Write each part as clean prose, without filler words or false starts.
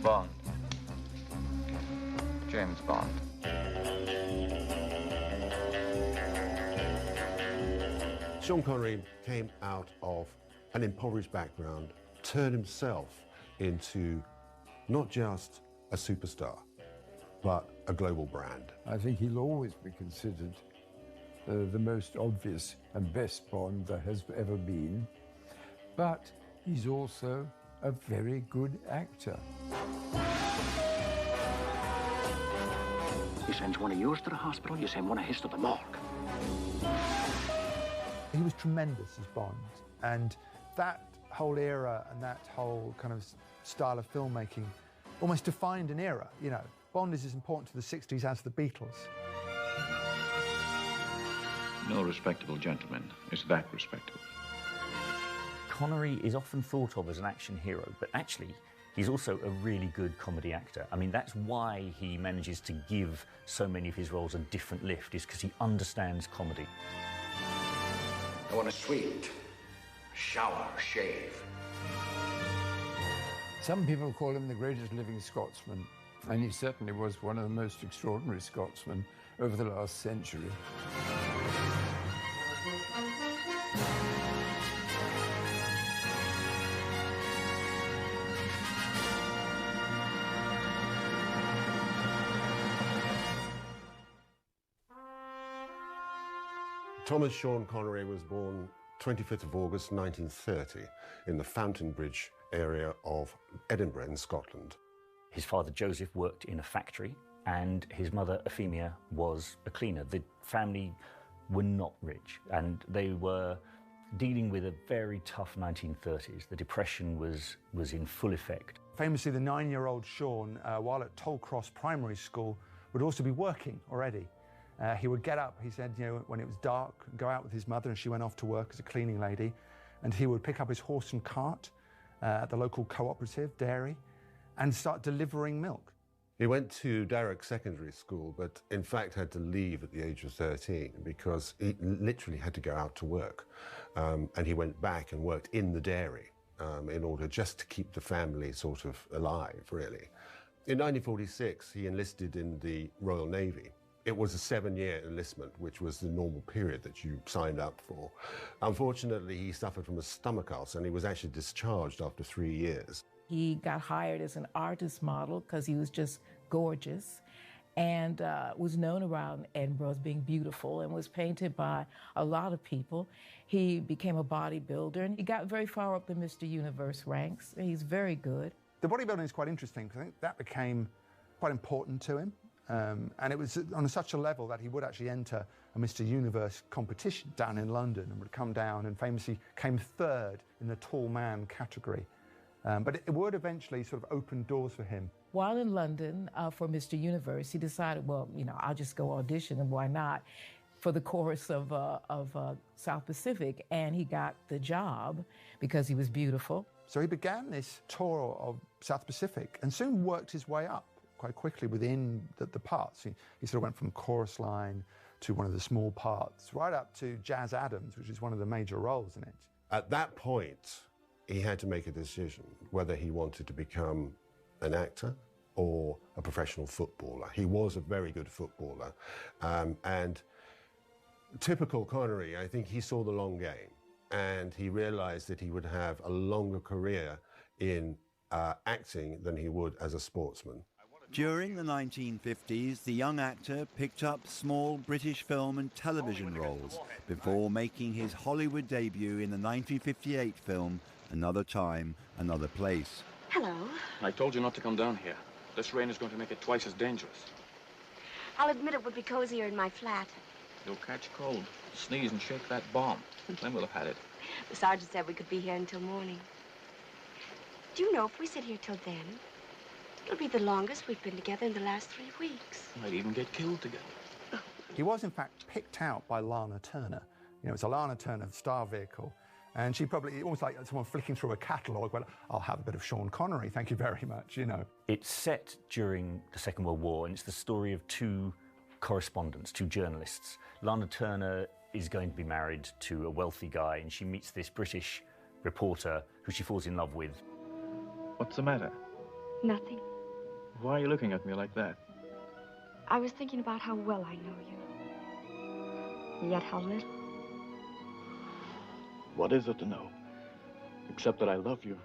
Bond. James Bond. Sean Connery came out of an impoverished background, turned himself into not just a superstar, but a global brand. I think he'll always be considered the most obvious and best Bond there has ever been, but he's also a very good actor. You send one of yours to the hospital, you send one of his to the morgue. He was tremendous as Bond, and that whole era and that whole kind of style of filmmaking almost defined an era. You know, Bond is as important to the 60s as the Beatles. No respectable gentleman is that respectable. Connery is often thought of as an action hero, but actually he's also a really good comedy actor. I mean, that's why he manages to give so many of his roles a different lift, is because he understands comedy. I want a suite, shower, shave. Some people call him the greatest living Scotsman, and he certainly was one of the most extraordinary Scotsmen over the last century. Thomas Sean Connery was born 25th of August 1930 in the Fountain Bridge area of Edinburgh in Scotland. His father Joseph worked in a factory and his mother Euphemia was a cleaner. The family were not rich and they were dealing with a very tough 1930s. The Depression was in full effect. Famously, the 9-year-old Sean, while at Tollcross Primary School, would also be working already. He would get up, he said, you know, when it was dark, go out with his mother, and she went off to work as a cleaning lady, and he would pick up his horse and cart at the local cooperative dairy and start delivering milk. He went to Darrock Secondary School, but in fact had to leave at the age of 13 because he literally had to go out to work. And he went back and worked in the dairy in order just to keep the family sort of alive, really. In 1946, he enlisted in the Royal Navy. It was a 7-year enlistment, which was the normal period that you signed up for. Unfortunately, he suffered from a stomach ulcer and he was actually discharged after 3 years. He got hired as an artist model because he was just gorgeous and was known around Edinburgh as being beautiful and was painted by a lot of people. He became a bodybuilder and he got very far up the Mr. Universe ranks. He's very good. The bodybuilding is quite interesting because I think that became quite important to him. And it was on such a level that he would actually enter a Mr. Universe competition down in London and would come down and famously came third in the tall man category. But it would eventually sort of open doors for him. While in London for Mr. Universe, he decided, well, you know, I'll just go audition, and why not, for the chorus of South Pacific. And he got the job because he was beautiful. So he began this tour of South Pacific and soon worked his way up quite quickly within the parts. He sort of went from chorus line to one of the small parts, right up to Jazz Adams, which is one of the major roles in it. At that point, he had to make a decision whether he wanted to become an actor or a professional footballer. He was a very good footballer. And typical Connery, I think he saw the long game and he realized that he would have a longer career in acting than he would as a sportsman. During the 1950s, the young actor picked up small British film and television roles before making his Hollywood debut in the 1958 film Another Time, Another Place. Hello. I told you not to come down here. This rain is going to make it twice as dangerous. I'll admit it would be cozier in my flat. You'll catch cold, sneeze and shake that bomb. Then we'll have had it. The sergeant said we could be here until morning. Do you know, if we sit here till then, it'll be the longest we've been together in the last 3 weeks. Might even get killed together. He was, in fact, picked out by Lana Turner. You know, it's a Lana Turner star vehicle. And she probably, almost like someone flicking through a catalogue, well, I'll have a bit of Sean Connery, thank you very much, you know. It's set during the Second World War, and it's the story of two correspondents, two journalists. Lana Turner is going to be married to a wealthy guy, and she meets this British reporter who she falls in love with. What's the matter? Nothing. Why are you looking at me like that? I was thinking about how well I know you, yet how little. What is it to know? Except that I love you.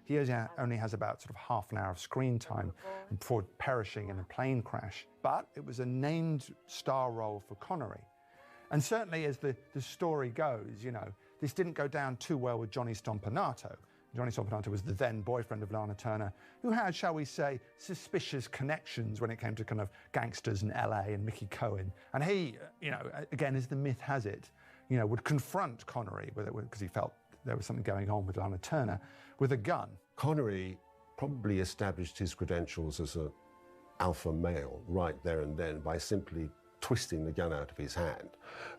He only has about sort of half an hour of screen time before perishing in a plane crash. But it was a named star role for Connery. And certainly as the story goes, you know, this didn't go down too well with Johnny Stompanato. Johnny Stompanato was the then boyfriend of Lana Turner, who had, shall we say, suspicious connections when it came to kind of gangsters in LA and Mickey Cohen. And he, you know, again, as the myth has it, you know, would confront Connery because he felt there was something going on with Lana Turner with a gun. Connery probably established his credentials as an alpha male right there and then by simply twisting the gun out of his hand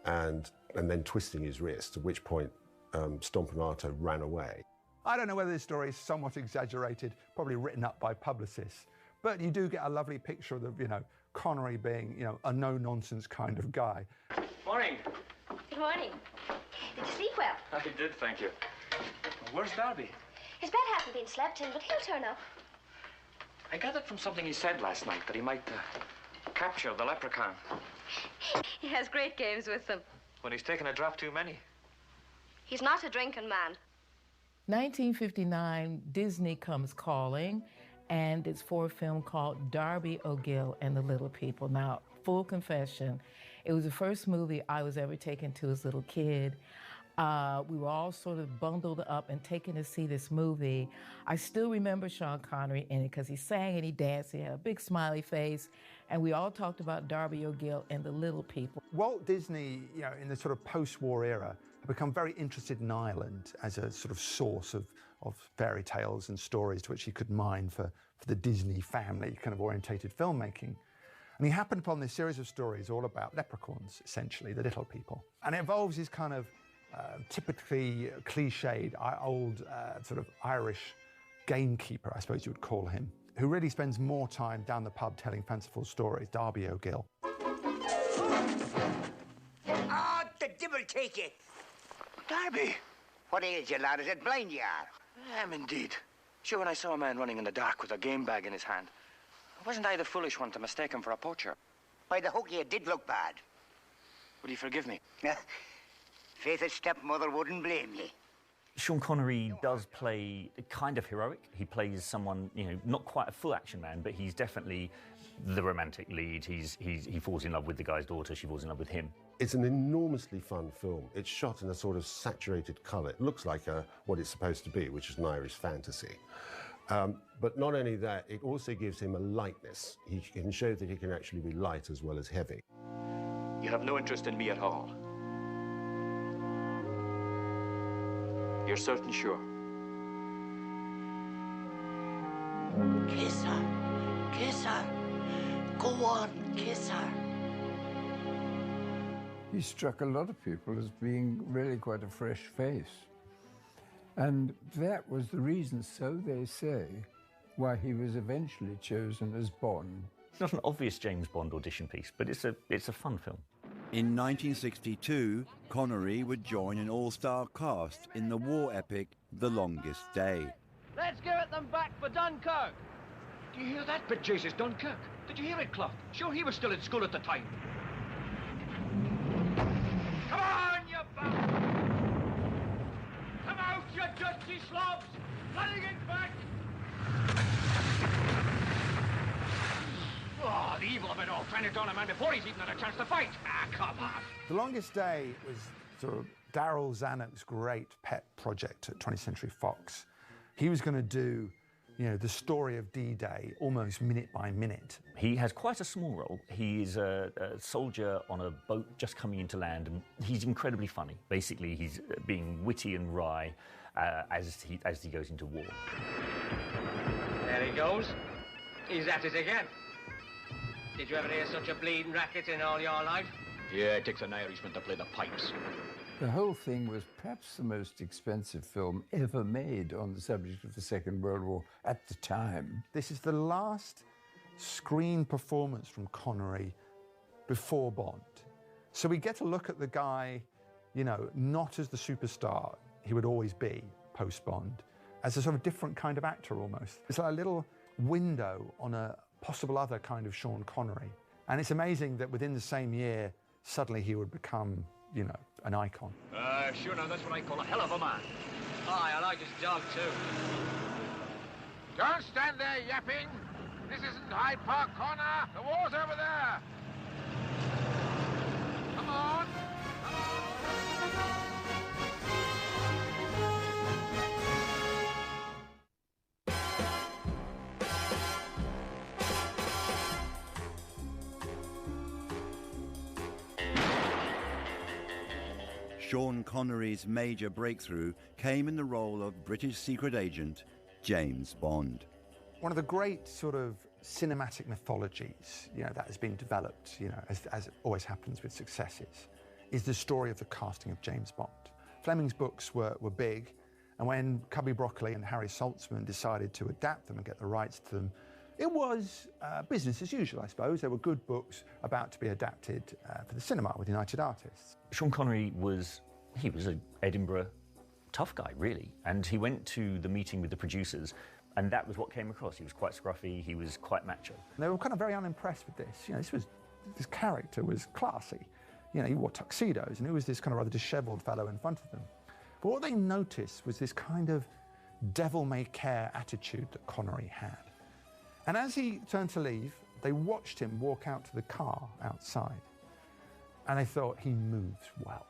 and then twisting his wrist, at which point Stompanato ran away. I don't know whether this story is somewhat exaggerated, probably written up by publicists, but you do get a lovely picture of the, you know, Connery being, you know, a no-nonsense kind of guy. Morning. Good morning. Did you sleep well? I did, thank you. Where's Darby? His bed hasn't been slept in, but he'll turn up. I gathered from something he said last night that he might capture the leprechaun. He has great games with them. When he's taken a drop too many. He's not a drinking man. 1959, Disney comes calling, and it's for a film called Darby O'Gill and the Little People. Now, full confession, it was the first movie I was ever taken to as a little kid. We were all sort of bundled up and taken to see this movie. I still remember Sean Connery in it because he sang and he danced. He had a big smiley face. And we all talked about Darby O'Gill and the Little People. Walt Disney, you know, in the sort of post-war era, had become very interested in Ireland as a sort of source of fairy tales and stories to which he could mine for the Disney family kind of orientated filmmaking. And he happened upon this series of stories all about leprechauns, essentially, the little people. And it involves his kind of typically cliched old sort of Irish gamekeeper, I suppose you would call him, who really spends more time down the pub telling fanciful stories, Darby O'Gill. Oh, the devil take it! Darby! What ails you, lad? Is it blind you are? I am indeed. Sure, when I saw a man running in the dark with a game bag in his hand, wasn't I the foolish one to mistake him for a poacher? Why, the hooky, it did look bad. Will you forgive me? Faith, his stepmother wouldn't blame ye. Sean Connery does play kind of heroic. He plays someone, you know, not quite a full action man, but he's definitely the romantic lead. He falls in love with the guy's daughter, she falls in love with him. It's an enormously fun film. It's shot in a sort of saturated colour. It looks like what it's supposed to be, which is an Irish fantasy. But not only that, it also gives him a lightness. He can show that he can actually be light as well as heavy. You have no interest in me at all. You're certain sure? Kiss her. Kiss her. Go on, kiss her. He struck a lot of people as being really quite a fresh face. And that was the reason, so they say, why he was eventually chosen as Bond. It's not an obvious James Bond audition piece, but it's a fun film. In 1962, Connery would join an all-star cast in the war epic The Longest Day. Let's give it them back for Dunkirk. Do you hear that? But Jesus, Dunkirk. Did you hear it, Clough? Sure, he was still at school at the time. Come on, you bastard! Come out, you dusty slobs! Letting it back! Oh, the evil of it all, trying to down a man before he's even had a chance to fight. Ah, come on. The Longest Day was sort of Daryl Zanuck's great pet project at 20th Century Fox. He was going to do, you know, the story of D-Day almost minute by minute. He has quite a small role. He is a soldier on a boat just coming into land, and he's incredibly funny. Basically, he's being witty and wry as he goes into war. There he goes. He's at it again. Did you ever hear such a bleeding racket in all your life? Yeah, it takes an Irishman to play the pipes. The whole thing was perhaps the most expensive film ever made on the subject of the Second World War at the time. This is the last screen performance from Connery before Bond. So we get to look at the guy, you know, not as the superstar he would always be post-Bond, as a sort of different kind of actor almost. It's like a little window on a possible other kind of Sean Connery. And it's amazing that within the same year, suddenly he would become, you know, an icon. Sure, now that's what I call a hell of a man. Aye, I like his dog, too. Don't stand there yapping. This isn't Hyde Park Corner. The war's over there. Come on. Sean Connery's major breakthrough came in the role of British secret agent James Bond. One of the great sort of cinematic mythologies, you know, that has been developed, you know, as it always happens with successes, is the story of the casting of James Bond. Fleming's books were big, and when Cubby Broccoli and Harry Saltzman decided to adapt them and get the rights to them, it was business as usual, I suppose. There were good books about to be adapted for the cinema with United Artists. Sean Connery was an Edinburgh tough guy, really. And he went to the meeting with the producers, and that was what came across. He was quite scruffy, he was quite macho. And they were kind of very unimpressed with this. You know, this character was classy. You know, he wore tuxedos, and he was this kind of rather dishevelled fellow in front of them. But what they noticed was this kind of devil-may-care attitude that Connery had. And as he turned to leave, they watched him walk out to the car outside, and they thought, he moves well.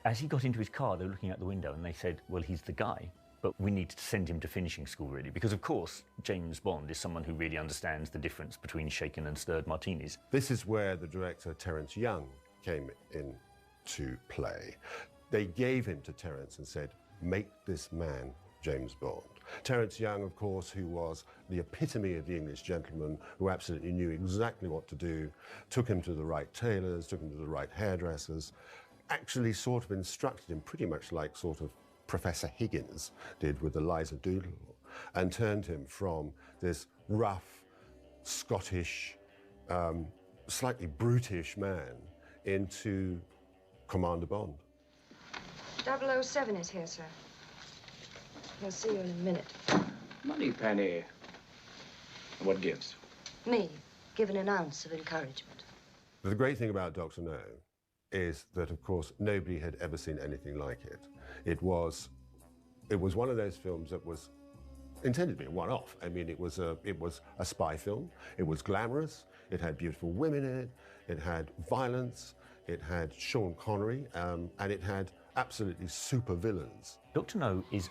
As he got into his car, they were looking out the window and they said, well, he's the guy, but we need to send him to finishing school, really, because, of course, James Bond is someone who really understands the difference between shaken and stirred martinis. This is where the director, Terence Young, came into play. They gave him to Terence and said, make this man James Bond. Terence Young, of course, who was the epitome of the English gentleman, who absolutely knew exactly what to do, took him to the right tailors, took him to the right hairdressers, actually sort of instructed him pretty much like sort of Professor Higgins did with Eliza Doolittle, and turned him from this rough, Scottish, slightly brutish man into Commander Bond. 007 is here, sir. He'll see you in a minute. Money penny. What gives? Me, given an ounce of encouragement. The great thing about Dr. No is that, of course, nobody had ever seen anything like it. It was one of those films that was intended to be a one-off. I mean, it was a spy film. It was glamorous. It had beautiful women in it. It had violence. It had Sean Connery, and it had absolutely super villains. Dr. No is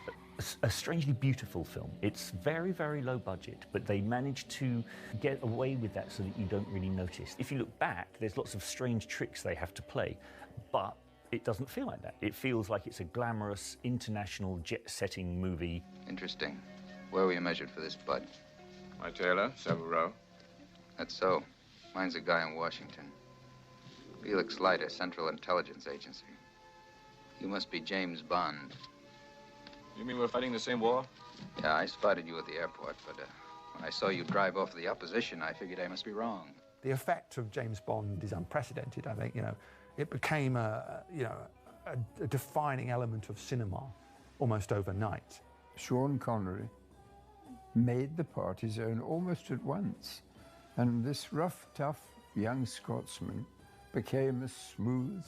a strangely beautiful film. It's very, very low budget, but they managed to get away with that so that you don't really notice. If you look back, there's lots of strange tricks they have to play, but it doesn't feel like that. It feels like it's a glamorous, international, jet-setting movie. Interesting. Where were you measured for this, bud? My tailor, Savile Row. That's so. Mine's a guy in Washington. Felix Leiter, Central Intelligence Agency. You must be James Bond. You mean we're fighting the same war? Yeah, I spotted you at the airport, but when I saw you drive off the opposition, I figured I must be wrong. The effect of James Bond is unprecedented, I think. You know, it became a defining element of cinema almost overnight. Sean Connery made the part his own almost at once, and this rough, tough young Scotsman became a smooth,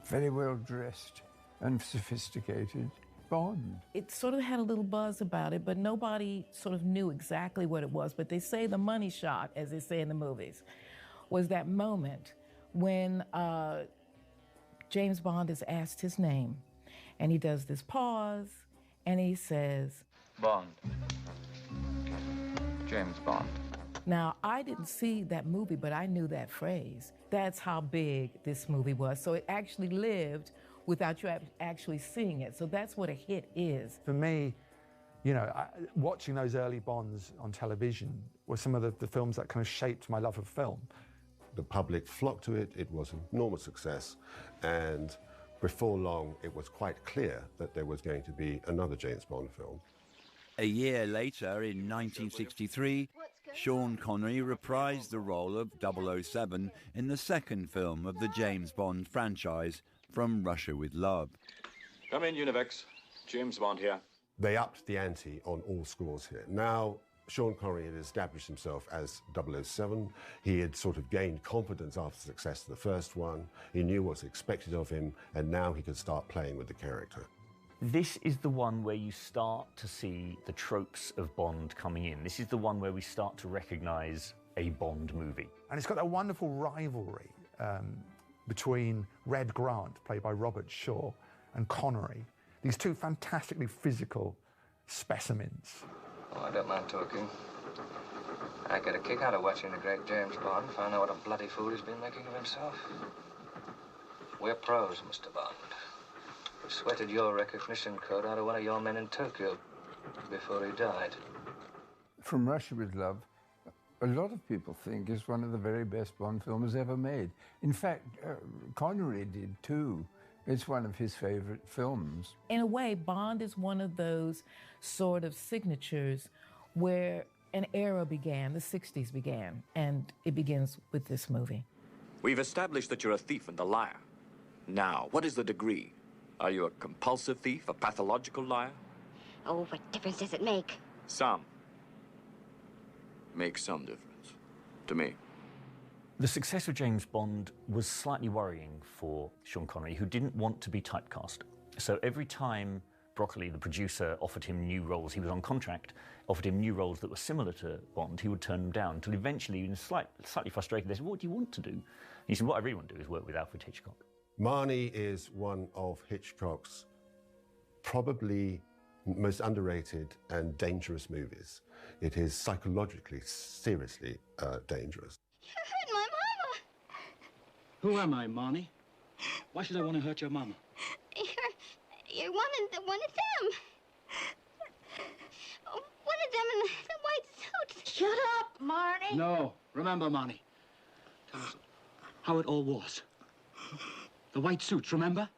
very well dressed and sophisticated Bond. It sort of had a little buzz about it, but nobody sort of knew exactly what it was. But they say the money shot, as they say in the movies, was that moment when James Bond is asked his name, and he does this pause, and he says, Bond. James Bond. Now, I didn't see that movie, but I knew that phrase. That's how big this movie was. So it actually lived without you actually seeing it. So that's what a hit is. For me, you know, watching those early Bonds on television were some of the films that kind of shaped my love of film. The public flocked to it. It was an enormous success. And before long, it was quite clear that there was going to be another James Bond film. A year later, in 1963, Sean Connery reprised the role of 007 in the second film of the James Bond franchise, From Russia with Love. Come in, Univex. James Bond here. They upped the ante on all scores here. Now, Sean Connery had established himself as 007. He had sort of gained confidence after the success of the first one. He knew what was expected of him, and now he could start playing with the character. This is the one where you start to see the tropes of Bond coming in. This is the one where we start to recognise a Bond movie. And it's got a wonderful rivalry between Red Grant, played by Robert Shaw, and Connery. These two fantastically physical specimens. Oh, I don't mind talking. I get a kick out of watching the great James Bond find out what a bloody fool he's been making of himself. We're pros, Mr. Bond. We sweated your recognition code out of one of your men in Tokyo before he died. From Russia with Love, a lot of people think is one of the very best Bond films ever made. In fact, Connery did too. It's one of his favorite films. In a way, Bond is one of those sort of signatures where an era began, the 60s began, and it begins with this movie. We've established that you're a thief and a liar. Now, what is the degree? Are you a compulsive thief, a pathological liar? Oh, what difference does it make? Some. Makes some difference. To me. The success of James Bond was slightly worrying for Sean Connery, who didn't want to be typecast. So every time Broccoli, the producer, offered him new roles, he was on contract, offered him new roles that were similar to Bond, he would turn them down, until eventually, slightly frustrated, they said, what do you want to do? And he said, what I really want to do is work with Alfred Hitchcock. Marnie is one of Hitchcock's probably most underrated and dangerous movies. It is psychologically, seriously dangerous. You hurt my mama. Who am I, Marnie? Why should I want to hurt your mama? You're one of them. One of them in the white suit. Shut up, Marnie. No. Remember, Marnie. Tell us how it all was. The white suits, remember?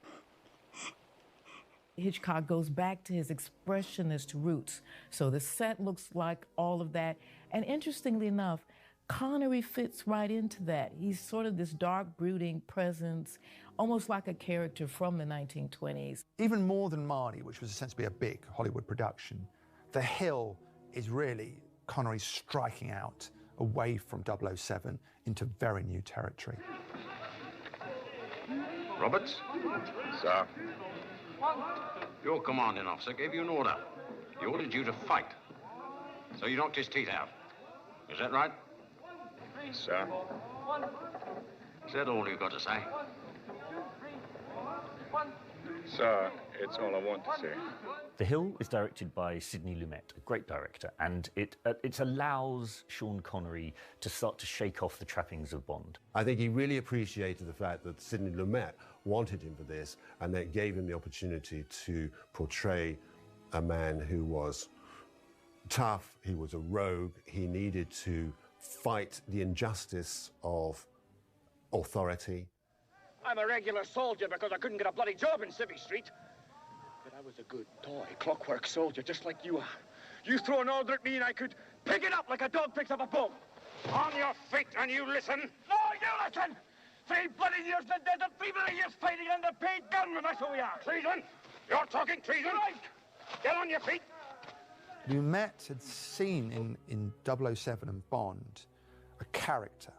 Hitchcock goes back to his expressionist roots. So the set looks like all of that. And interestingly enough, Connery fits right into that. He's sort of this dark, brooding presence, almost like a character from the 1920s. Even more than Marnie, which was essentially a big Hollywood production, The Hill is really Connery striking out away from 007 into very new territory. Roberts? Sir? Your commanding officer gave you an order. He ordered you to fight. So you knocked his teeth out. Is that right? Sir? Is that all you've got to say? Sir, it's all I want to say. The Hill is directed by Sidney Lumet, a great director, and it allows Sean Connery to start to shake off the trappings of Bond. I think he really appreciated the fact that Sidney Lumet wanted him for this, and that gave him the opportunity to portray a man who was tough, he was a rogue, he needed to fight the injustice of authority. I'm a regular soldier because I couldn't get a bloody job in Civvy Street. But I was a good toy, clockwork soldier, just like you are. You throw an order at me and I could pick it up like a dog picks up a bone. On your feet and you listen. No, you listen! 3 bloody years in the desert, 3 bloody years fighting under paid gunmen, that's who we are. Treason? You're talking treason? Right! Get on your feet. Lumet had seen in 007 and Bond a character.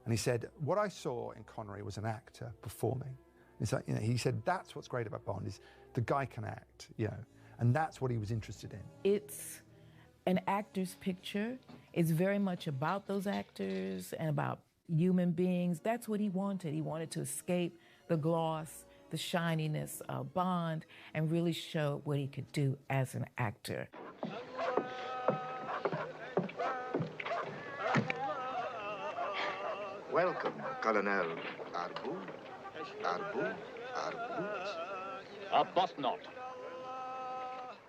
And he said, what I saw in Connery was an actor performing. It's like, he said, that's what's great about Bond, is the guy can act, and that's what he was interested in. It's an actor's picture. It's very much about those actors and about human beings. That's what he wanted. He wanted to escape the gloss, the shininess of Bond, and really show what he could do as an actor. Welcome, Colonel Arbu. A bus not.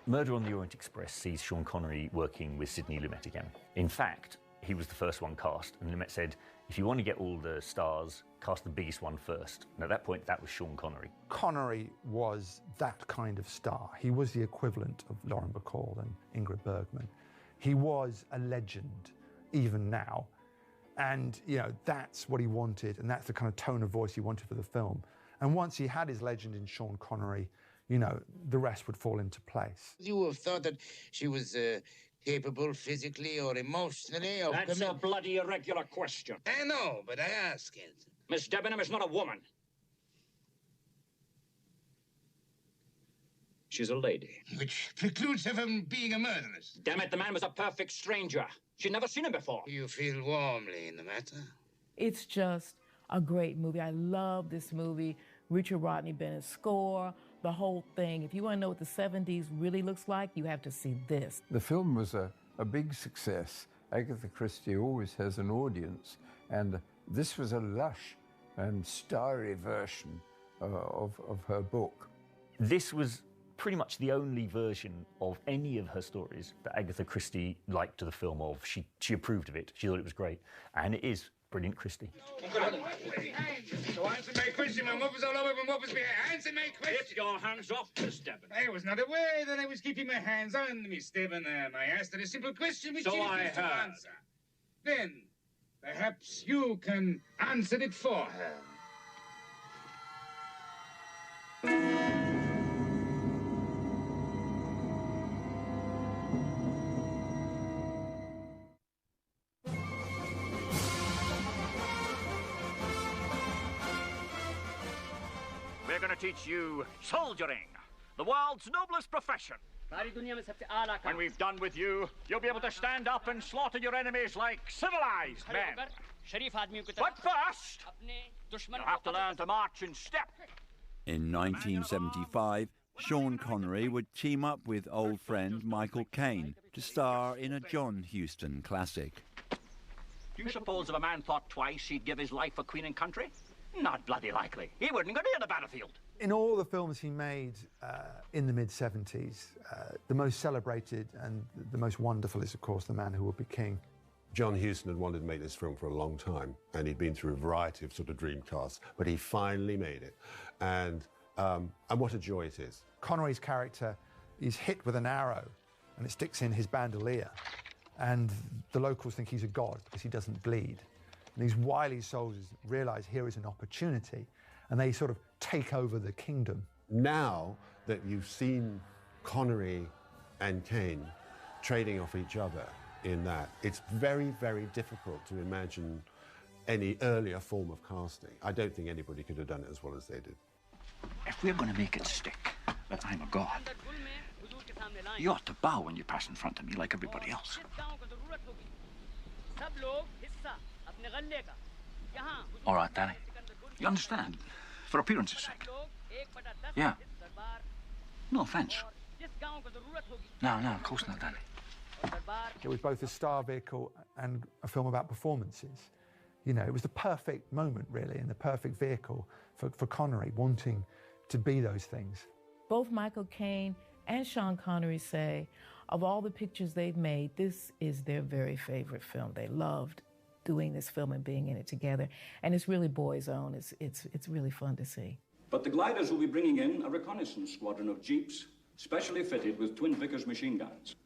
Murder on the Orient Express sees Sean Connery working with Sidney Lumet again. In fact, he was the first one cast, and Lumet said, if you want to get all the stars, cast the biggest one first. And at that point, that was Sean Connery. Connery was that kind of star. He was the equivalent of Lauren Bacall and Ingrid Bergman. He was a legend, even now. And, that's what he wanted, and that's the kind of tone of voice he wanted for the film. And once he had his legend in Sean Connery, the rest would fall into place. You would have thought that she was Capable physically or emotionally of... That's a bloody irregular question. I know, but I ask it. Miss Debenham is not a woman. She's a lady. Which precludes her from being a murderess. Damn it, the man was a perfect stranger. She'd never seen him before. You feel warmly in the matter? It's just a great movie. I love this movie. Richard Rodney Bennett's score, the whole thing. If you want to know what the 70s really looks like, you have to see this. The film was a big success. Agatha Christie always has an audience, and this was a lush and starry version of her book. This was pretty much the only version of any of her stories that Agatha Christie liked to the film of. She approved of it. She thought it was great. And it is brilliant Christie. So answer my question. My mother's all over my mother's behind. Answer my question. Get your hands off Miss Debenham. I was not aware that I was keeping my hands on Miss Debenham. I asked her a simple question which So she I refused to heard. answer. Then, perhaps you can answer it for her. We're going to teach you soldiering, the world's noblest profession. When we've done with you, you'll be able to stand up and slaughter your enemies like civilized men. But first, you'll have to learn to march in step. In 1975, Sean Connery would team up with old friend Michael Caine to star in a John Huston classic. Do you suppose if a man thought twice he'd give his life for Queen and country? Not bloody likely. He wouldn't go near the battlefield. In all the films he made in the mid-70s, the most celebrated and the most wonderful is, of course, The Man Who Would Be King. John Huston had wanted to make this film for a long time, and he'd been through a variety of sort of dream casts, but he finally made it. And what a joy it is. Connery's character is hit with an arrow, and it sticks in his bandolier. And the locals think he's a god because he doesn't bleed. And these wily soldiers realise here is an opportunity, and they sort of take over the kingdom. Now that you've seen Connery and Caine trading off each other in that, it's very, very difficult to imagine any earlier form of casting. I don't think anybody could have done it as well as they did. If we're going to make it stick that I'm a god, you ought to bow when you pass in front of me like everybody else. All right, Danny. You understand? For appearance's sake. Yeah. No offense. No, of course not, Danny. It was both a star vehicle and a film about performances. You know, it was the perfect moment, really, and the perfect vehicle for Connery, wanting to be those things. Both Michael Caine and Sean Connery say, of all the pictures they've made, this is their very favorite film. They loved doing this film and being in it together. And it's really boys' own. It's really fun to see. But the gliders will be bringing in a reconnaissance squadron of jeeps, specially fitted with twin Vickers machine guns.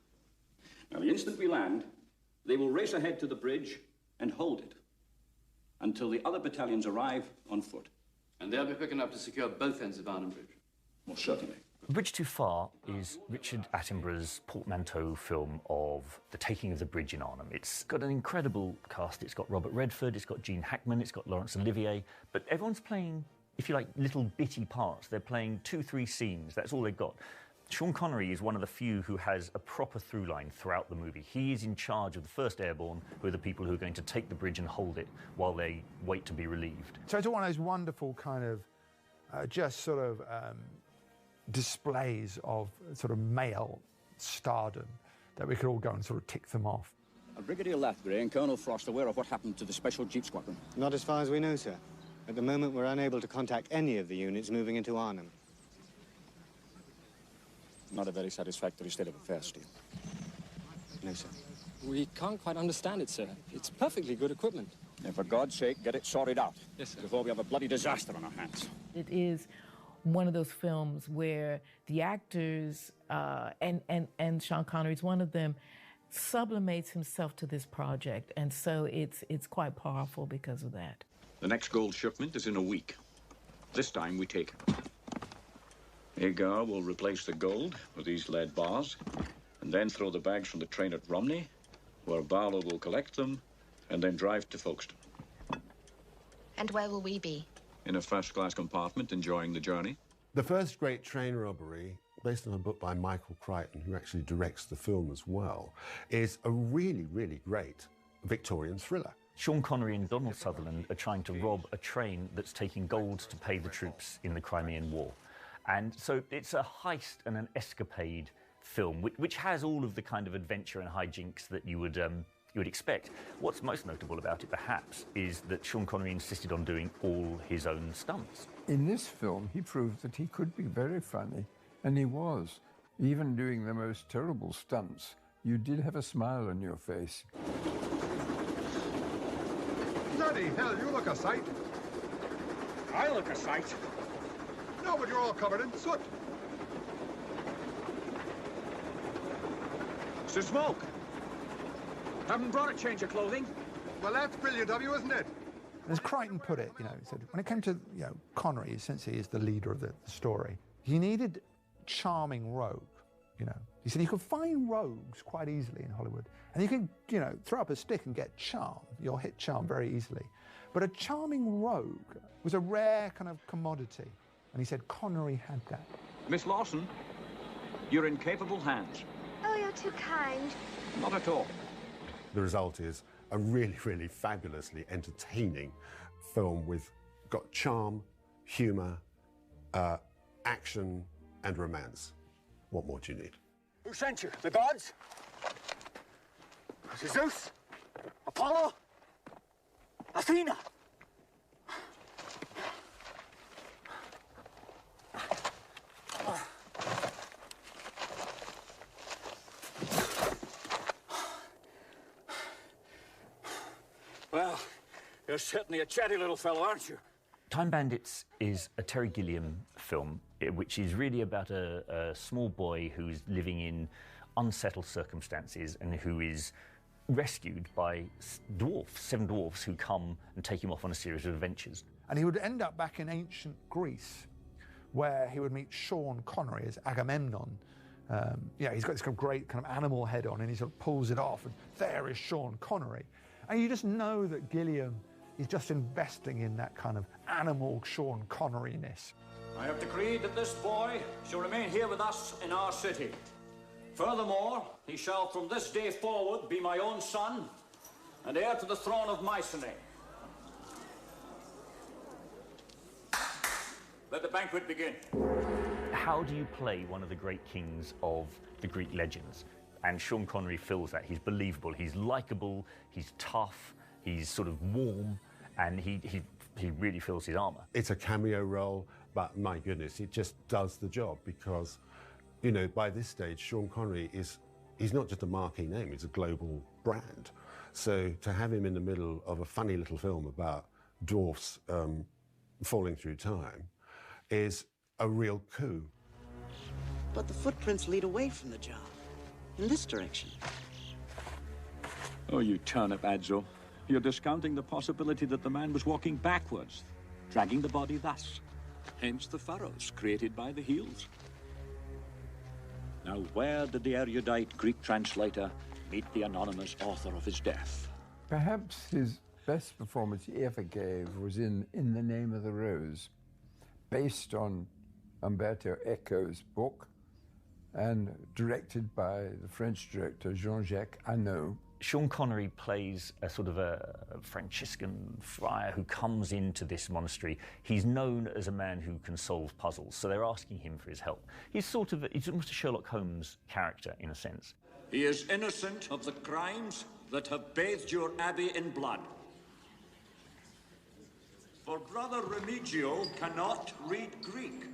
Now, the instant we land, they will race ahead to the bridge and hold it until the other battalions arrive on foot. And they'll be quick enough to secure both ends of Arnhem Bridge? Well, certainly. Bridge Too Far is Richard Attenborough's portmanteau film of the taking of the bridge in Arnhem. It's got an incredible cast. It's got Robert Redford, it's got Gene Hackman, it's got Laurence Olivier, but everyone's playing, if you like, little bitty parts. They're playing 2-3 scenes. That's all they've got. Sean Connery is one of the few who has a proper through line throughout the movie. He is in charge of the 1st Airborne, who are the people who are going to take the bridge and hold it while they wait to be relieved. So it's one of those wonderful kind of displays of sort of male stardom that we could all go and sort of tick them off. Are Brigadier Lathbury and Colonel Frost aware of what happened to the Special Jeep Squadron? Not as far as we know, sir. At the moment, we're unable to contact any of the units moving into Arnhem. Not a very satisfactory state of affairs, Steve. No, sir. We can't quite understand it, sir. It's perfectly good equipment. And for God's sake, get it sorted out. Yes, sir. Before we have a bloody disaster on our hands. It is one of those films where the actors, and Sean Connery is one of them, sublimates himself to this project. And so it's quite powerful because of that. The next gold shipment is in a week. This time we take it. Agar will replace the gold with these lead bars, and then throw the bags from the train at Romney, where Barlow will collect them, and then drive to Folkestone. And where will we be? In a first-class compartment, enjoying the journey. The first great train robbery, based on a book by Michael Crichton, who actually directs the film as well, is a really, really great Victorian thriller. Sean Connery and Donald Sutherland are trying to rob a train that's taking gold to pay the troops in the Crimean War. And so it's a heist and an escapade film, which has all of the kind of adventure and hijinks that you would expect. What's most notable about it, perhaps, is that Sean Connery insisted on doing all his own stunts. In this film, he proved that he could be very funny, and he was. Even doing the most terrible stunts, you did have a smile on your face. Bloody hell, you look a sight. I look a sight. No, but you're all covered in soot. It's the smoke. Haven't brought a change of clothing. Well, that's brilliant of you, isn't it? As Crichton put it, he said, when it came to Connery, essentially is the leader of the story, he needed charming rogue, He said you could find rogues quite easily in Hollywood, and you can, throw up a stick and get charm. You'll hit charm very easily. But a charming rogue was a rare kind of commodity, and he said Connery had that. Miss Lawson, you're in capable hands. Oh, you're too kind. Not at all. The result is a really, really fabulously entertaining film with got charm, humour, action and romance. What more do you need? Who sent you? The gods? Was it Zeus? Apollo? Athena? Well, you're certainly a chatty little fellow, aren't you? Time Bandits is a Terry Gilliam film, which is really about a small boy who's living in unsettled circumstances and who is rescued by seven dwarfs who come and take him off on a series of adventures. And he would end up back in ancient Greece, where he would meet Sean Connery as Agamemnon. He's got this kind of great kind of animal head on, and he sort of pulls it off, and there is Sean Connery. And you just know that Gilliam is just investing in that kind of animal Sean Connery-ness. I have decreed that this boy shall remain here with us in our city. Furthermore, he shall from this day forward be my own son and heir to the throne of Mycenae. Let the banquet begin. How do you play one of the great kings of the Greek legends? And Sean Connery fills that. He's believable, he's likeable, he's tough, he's sort of warm, and he really fills his armour. It's a cameo role, but my goodness, it just does the job because, by this stage, Sean Connery he's not just a marquee name, he's a global brand. So to have him in the middle of a funny little film about dwarfs falling through time is a real coup. But the footprints lead away from the job, in this direction. Oh, you turnip, Adzo. You're discounting the possibility that the man was walking backwards, dragging the body thus. Hence the furrows created by the heels. Now, where did the erudite Greek translator meet the anonymous author of his death? Perhaps his best performance he ever gave was in the Name of the Rose, based on Umberto Eco's book and directed by the French director Jean-Jacques Annaud. Sean Connery plays a sort of a Franciscan friar who comes into this monastery. He's known as a man who can solve puzzles, so they're asking him for his help. He's almost a Sherlock Holmes character, in a sense. He is innocent of the crimes that have bathed your abbey in blood. For Brother Remigio cannot read Greek,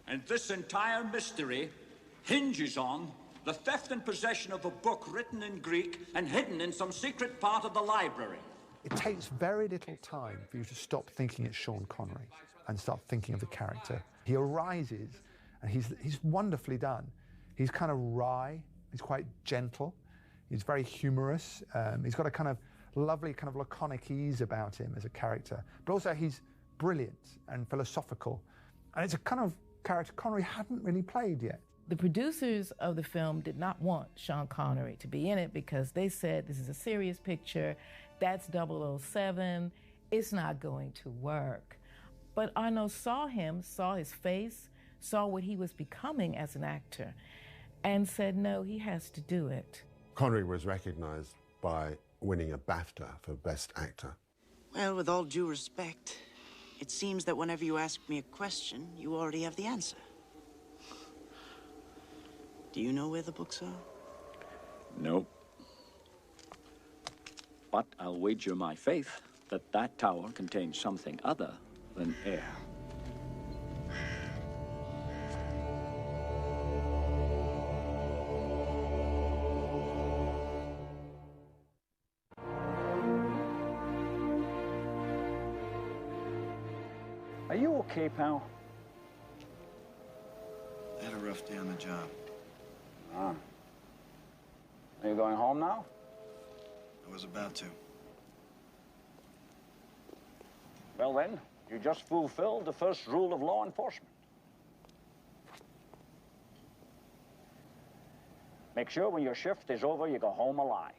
and this entire mystery hinges on the theft and possession of a book written in Greek and hidden in some secret part of the library. It takes very little time for you to stop thinking it's Sean Connery and start thinking of the character. He arises, and he's wonderfully done. He's kind of wry, he's quite gentle, he's very humorous, he's got a kind of lovely kind of laconic ease about him as a character, but also he's brilliant and philosophical. And it's a kind of character Connery hadn't really played yet. The producers of the film did not want Sean Connery to be in it because they said this is a serious picture, that's 007, it's not going to work. But Arnaud saw him, saw his face, saw what he was becoming as an actor, and said, no, he has to do it. Connery was recognized by winning a BAFTA for Best Actor. Well, with all due respect, it seems that whenever you ask me a question, you already have the answer. Do you know where the books are? No. But I'll wager my faith that that tower contains something other than air. Are you okay, pal? I had a rough day on the job. Ah. Are you going home now? I was about to. Well then, you just fulfilled the first rule of law enforcement. Make sure when your shift is over, you go home alive.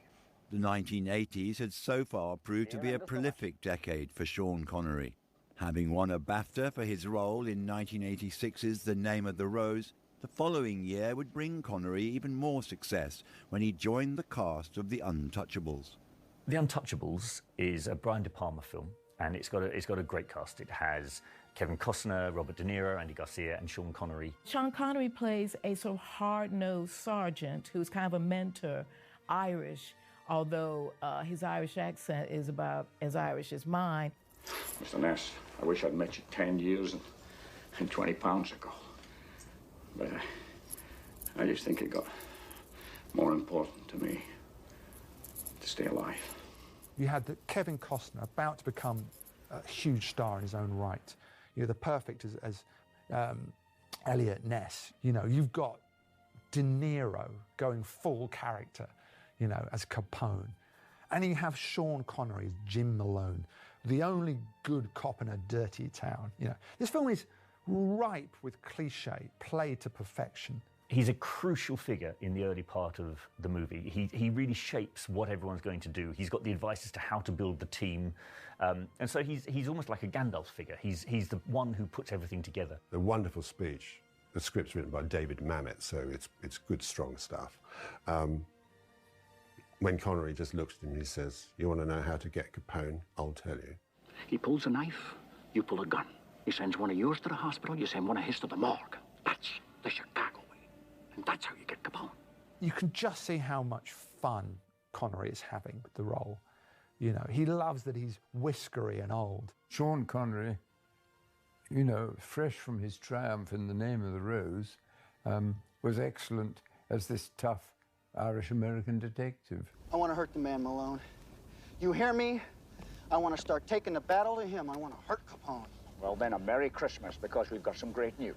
The 1980s had so far proved to be a prolific decade for Sean Connery. Having won a BAFTA for his role in 1986's The Name of the Rose, the following year would bring Connery even more success when he joined the cast of The Untouchables. The Untouchables is a Brian De Palma film, and it's got a great cast. It has Kevin Costner, Robert De Niro, Andy Garcia, and Sean Connery. Sean Connery plays a sort of hard-nosed sergeant who's kind of a mentor, Irish, although his Irish accent is about as Irish as mine. Mr. Ness, I wish I'd met you 10 years and 20 pounds ago. But I just think it got more important to me to stay alive. You had Kevin Costner about to become a huge star in his own right. You know, the perfect as Elliot Ness. You know, you've got De Niro going full character, you know, as Capone. And you have Sean Connery as Jim Malone, the only good cop in a dirty town. You know, this film is ripe with cliche, played to perfection. He's a crucial figure in the early part of the movie. He really shapes what everyone's going to do. He's got the advice as to how to build the team. And so he's almost like a Gandalf figure. He's the one who puts everything together. A wonderful speech. The script's written by David Mamet, so it's good, strong stuff. When Connery just looks at him, he says, "You want to know how to get Capone? I'll tell you." He pulls a knife, you pull a gun. He sends one of yours to the hospital, you send one of his to the morgue. That's the Chicago way. And that's how you get Capone. You can just see how much fun Connery is having with the role. You know, he loves that he's whiskery and old. Sean Connery, you know, fresh from his triumph in The Name of the Rose, was excellent as this tough Irish-American detective. I want to hurt the man, Malone. You hear me? I want to start taking the battle to him. I want to hurt Capone. Well, then, a Merry Christmas, because we've got some great news.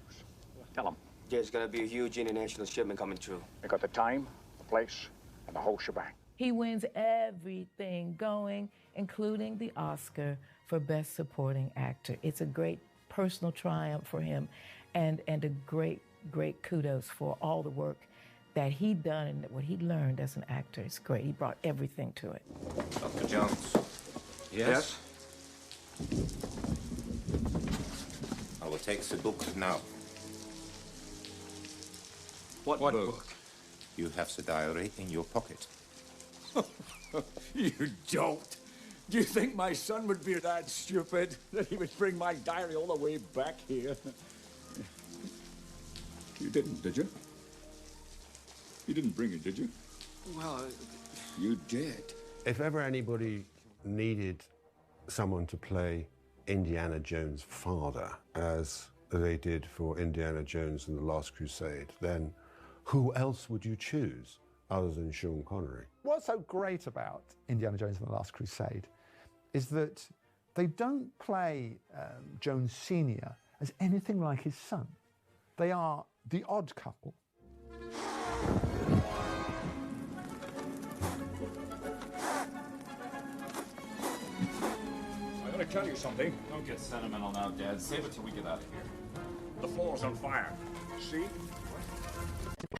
Tell him. There's going to be a huge international shipment coming through. We got the time, the place, and the whole shebang. He wins everything going, including the Oscar for Best Supporting Actor. It's a great personal triumph for him and a great, great kudos for all the work that he'd done and what he learned as an actor. It's great. He brought everything to it. Dr. Jones. Yes? I will take the books now. What book? You have the diary in your pocket. You don't. Do you think my son would be that stupid that he would bring my diary all the way back here? You didn't, did you? You didn't bring it, did you? Well, You did. If ever anybody needed someone to play Indiana Jones' father, as they did for Indiana Jones and the Last Crusade, then who else would you choose other than Sean Connery? What's so great about Indiana Jones and the Last Crusade is that they don't play Jones Sr. as anything like his son. They are the odd couple. I gotta tell you something. Don't get sentimental now, Dad. Save it till we get out of here. The floor's on fire. See?